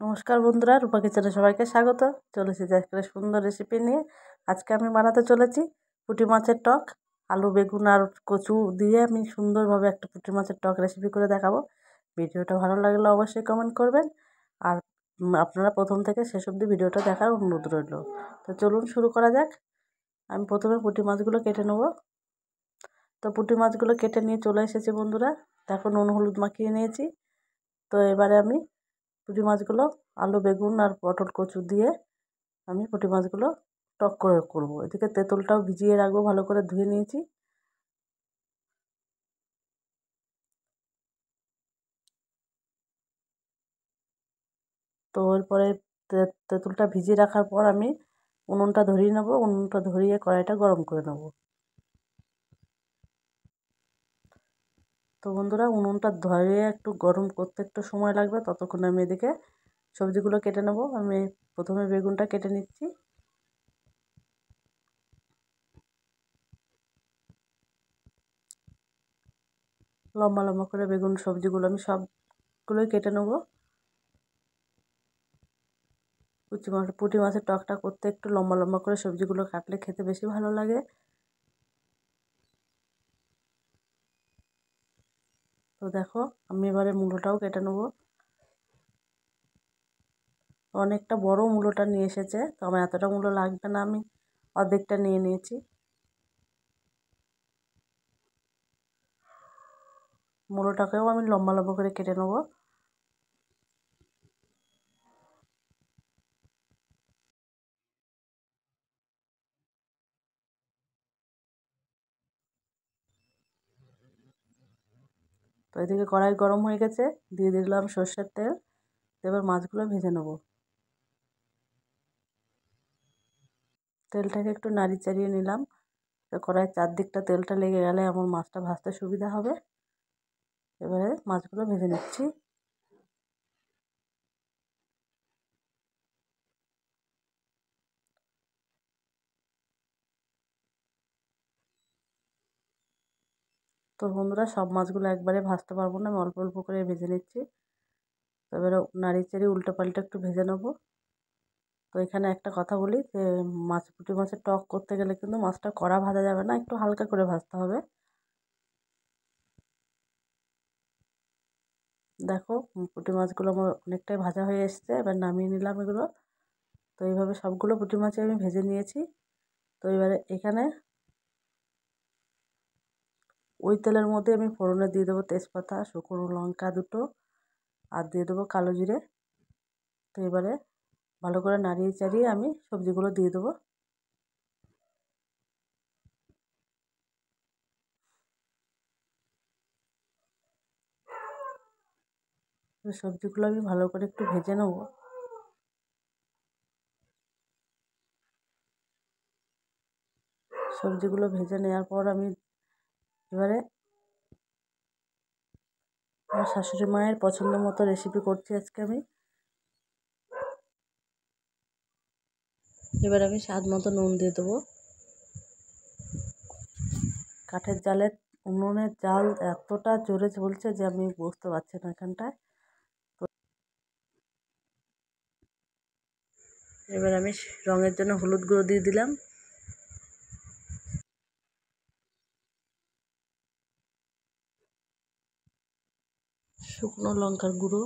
নমস্কার বন্ধুরা, রূপা কিচেনে সবাইকে স্বাগত। চলে এসেছি আজকে সুন্দর রেসিপি নিয়ে। আজকে আমি বানাতে চলেছি পুঁটি মাছের টক। আলু, বেগুন আর কচু দিয়ে আমি সুন্দরভাবে একটা পুঁটি মাছের টক রেসিপি করে দেখাবো। ভিডিওটা ভালো লাগলে অবশ্যই কমেন্ট করবেন। আর আপনারা প্রথম থেকে শেষ অবধি ভিডিওটা দেখার অনুরোধ রইল। তো চলুন শুরু করা যাক। আমি প্রথমে পুঁটি মাছগুলো কেটে নেব। তো পুঁটি মাছগুলো কেটে নিয়ে চলে এসেছি বন্ধুরা। দেখো, নুন হলুদ মাখিয়ে নিয়েছি। তো এবারে আমি পুঁটি মাছগুলো আলু, বেগুন আর পটল, কচু দিয়ে আমি পুঁটি মাছগুলো টক করে করব। এদিকে তেঁতুলটাও ভিজিয়ে রাখবো, ভালো করে ধুয়ে নিয়েছি। তো এরপরে তেঁতুলটা ভিজিয়ে রাখার পর আমি উনুনটা ধরিয়ে নেব। উনুনটা ধরিয়ে কড়াইটা গরম করে নেব। তো বন্ধুরা, উনুনটা ধরিয়ে একটু গরম করতে একটু সময় লাগবে, ততক্ষণ আমি এদিকে সবজিগুলো কেটে নেব। আমি প্রথমে বেগুনটা কেটে নিচ্ছি। লম্বা লম্বা করে বেগুন সবজিগুলো আমি সবগুলোই কেটে নেব। পুঁটি মাছের টকটা করতে একটু লম্বা লম্বা করে সবজিগুলো কাটলে খেতে বেশি ভালো লাগে। তো দেখো, আমি এবারে মূলোটাও কেটে নেব। অনেকটা বড় মূলোটা নিয়ে এসেছে, তো আমার এতটা মূলো লাগবে না, আমি অর্ধেকটা নিয়ে নিয়েছি। মূলোটাকেও আমি লম্বা লম্বা করে কেটে নেব। তো এদিকে কড়াই গরম হয়ে গেছে, দিয়ে দিলাম সর্ষের তেল। এবার মাছগুলো ভেজে নেব। তেলটাকে একটু নাড়ি চাড়িয়ে নিলাম। তো কড়াইয়ের চারদিকটা তেলটা লেগে গেলে আমার মাছটা ভাজতে সুবিধা হবে। এবারে মাছগুলো ভেজে নিচ্ছি। তো বন্ধুরা, সব মাছগুলো একবারে ভাজতে পারবো না, আমি অল্প অল্প করে ভেজে নিচ্ছি। তো এবারে নাড়ি চাড়িয়ে উল্টো পাল্টা একটু ভেজে নেবো। তো এখানে একটা কথা বলি যে পুঁটি মাছের টক করতে গেলে কিন্তু মাছটা কড়া ভাজা যাবে না, একটু হালকা করে ভাজতে হবে। দেখো, পুঁটি মাছগুলো আমার অনেকটাই ভাজা হয়ে এসছে, এবার নামিয়ে নিলাম এগুলো। তো এইভাবে সবগুলো পুঁটি মাছই আমি ভেজে নিয়েছি। তো এবারে এখানে ওই তেলের মধ্যে আমি ফোড়নে দিয়ে দেবো তেজপাতা, শুকনো লঙ্কা দুটো, আর দিয়ে দেবো কালো জিরে। তো এবারে ভালো করে নাড়িয়ে চাড়িয়ে আমি সবজিগুলো দিয়ে দেবো। সবজিগুলো আমি ভালো করে একটু ভেজে নেবো। সবজিগুলো ভেজে নেওয়ার পর আমি এবারে আমার শাশুড়ি মায়ের পছন্দ মতো রেসিপি করছি আজকে আমি। এবার আমি স্বাদ মতো নুন দিয়ে দেবো। কাঠের জালের উনুনের জাল এতটা জোরে চলছে যে আমি বুঝতে পারছি না এখানটায়। তো এবার আমি রঙের জন্য হলুদ গুঁড়ো দিয়ে দিলাম। শুকনো লঙ্কার গুঁড়ো।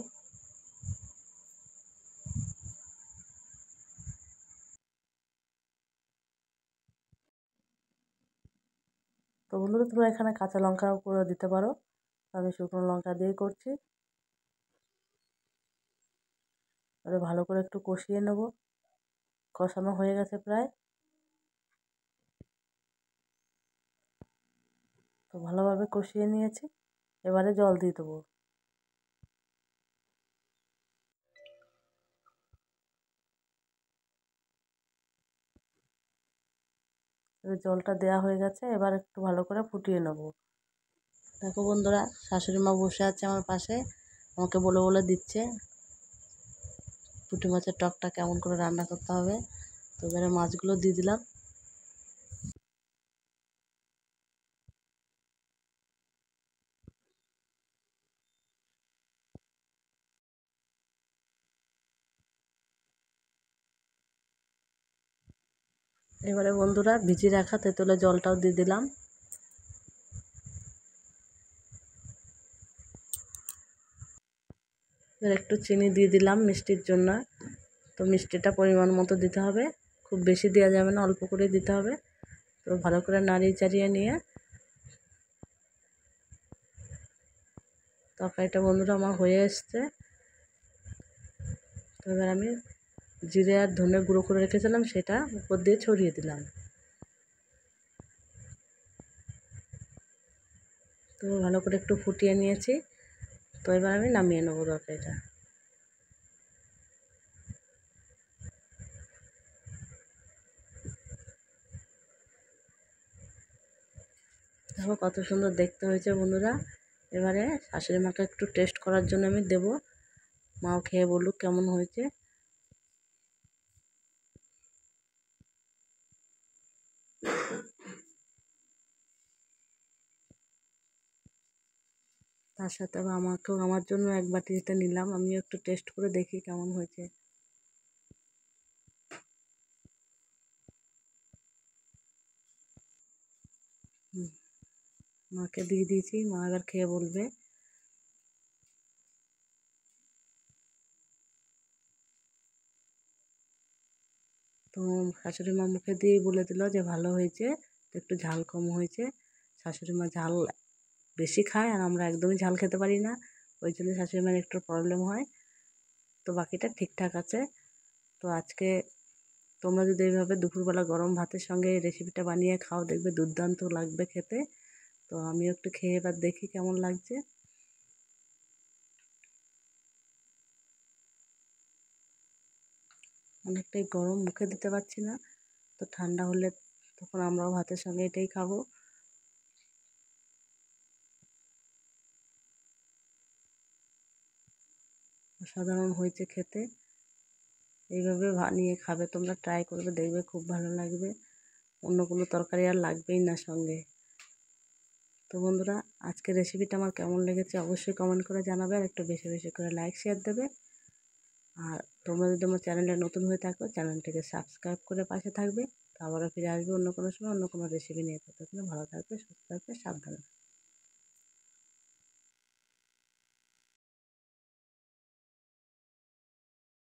তো বন্ধুরা, তোমরা এখানে কাঁচা লঙ্কাও করে দিতে পারো, আমি শুকনো লঙ্কা দিয়েই করছি। এবারে ভালো করে একটু কষিয়ে নেব। কষানো হয়ে গেছে প্রায়। তো ভালোভাবে কষিয়ে নিয়েছি, এবারে জল দিয়ে দেবো। এবার জলটা দেওয়া হয়ে গেছে, এবার একটু ভালো করে ফুটিয়ে নেব। দেখো বন্ধুরা, শাশুড়ি মা বসে আছে আমার পাশে, আমাকে বলে বলে দিচ্ছে পুঁটি মাছের টকটা কেমন করে রান্না করতে হবে। তো এবারে মাছগুলো দিয়ে দিলাম। এবারে বন্ধুরা ভিজিয়ে রাখা তেঁতুলের জলটাও দিয়ে দিলাম। এবার একটু চিনি দিয়ে দিলাম মিষ্টির জন্য। তো মিষ্টিটা পরিমাণ মতো দিতে হবে, খুব বেশি দেওয়া যাবে না, অল্প করে দিতে হবে। তো ভালো করে নাড়িয়ে চাড়িয়ে নিয়ে তরকারিটা বন্ধুরা আমার হয়ে এসছে। তো এবার আমি জিরে আর ধনে গুঁড়ো করে রেখেছিলাম সেটা উপর দিয়ে ছড়িয়ে দিলাম। তো ভালো করে একটু ফুটিয়ে নিয়েছি। তো এবার আমি নামিয়ে নেবো তরকারিটা। দেখো কত সুন্দর দেখতে হয়েছে বন্ধুরা। এবারে শাশুড়ি মাকে একটু টেস্ট করার জন্য আমি দেবো, মাও খেয়ে বলুক কেমন হয়েছে। তার সাথে আবার আমাকেও আমার জন্য এক বাটিতে নিলাম, আমিও একটু টেস্ট করে দেখি কেমন হয়েছে। মাকে দিয়ে দিয়েছি, মা এবার খেয়ে বলবে। তো শাশুড়ি মা মুখে দিয়েই বলে দিল যে ভালো হয়েছে, একটু ঝাল কম হয়েছে। শাশুড়ি মা ঝাল বেশি খায় আর আমরা একদমই ঝাল খেতে পারি না, ওই জন্য শাশুড়ি মার একটু প্রবলেম হয়। তো বাকিটা ঠিকঠাক আছে। তো আজকে তোমরা যদি এইভাবে দুপুরবেলা গরম ভাতের সঙ্গে এই রেসিপিটা বানিয়ে খাও, দেখবে দুর্দান্ত লাগবে খেতে। তো আমিও একটু খেয়ে এবার দেখি কেমন লাগছে। অনেকটাই গরম, মুখে দিতে পারছি না। তো ঠান্ডা হলে তখন আমরাও ভাতের সঙ্গে এটাই খাবো। অসাধারণ হয়েছে খেতে। এইভাবে বানিয়ে খাবে তোমরা, ট্রাই করবে, দেখবে খুব ভালো লাগবে। অন্য কোনো তরকারি আর লাগবেই না সঙ্গে। তো বন্ধুরা আজকের রেসিপিটা আমার কেমন লেগেছে অবশ্যই কমেন্ট করে জানাবে, আর একটু বেশি বেশি করে লাইক শেয়ার দেবে। আর তোমরা যদি আমার চ্যানেলে নতুন হয়ে থাকো চ্যানেলটিকে সাবস্ক্রাইব করে পাশে থাকবে। তো আবারও ফিরে আসবে অন্য কোনো সময় অন্য কোনো রেসিপি নিয়ে। ততক্ষণে ভালো থাকবে, সুস্থ থাকবে, সাবধানে।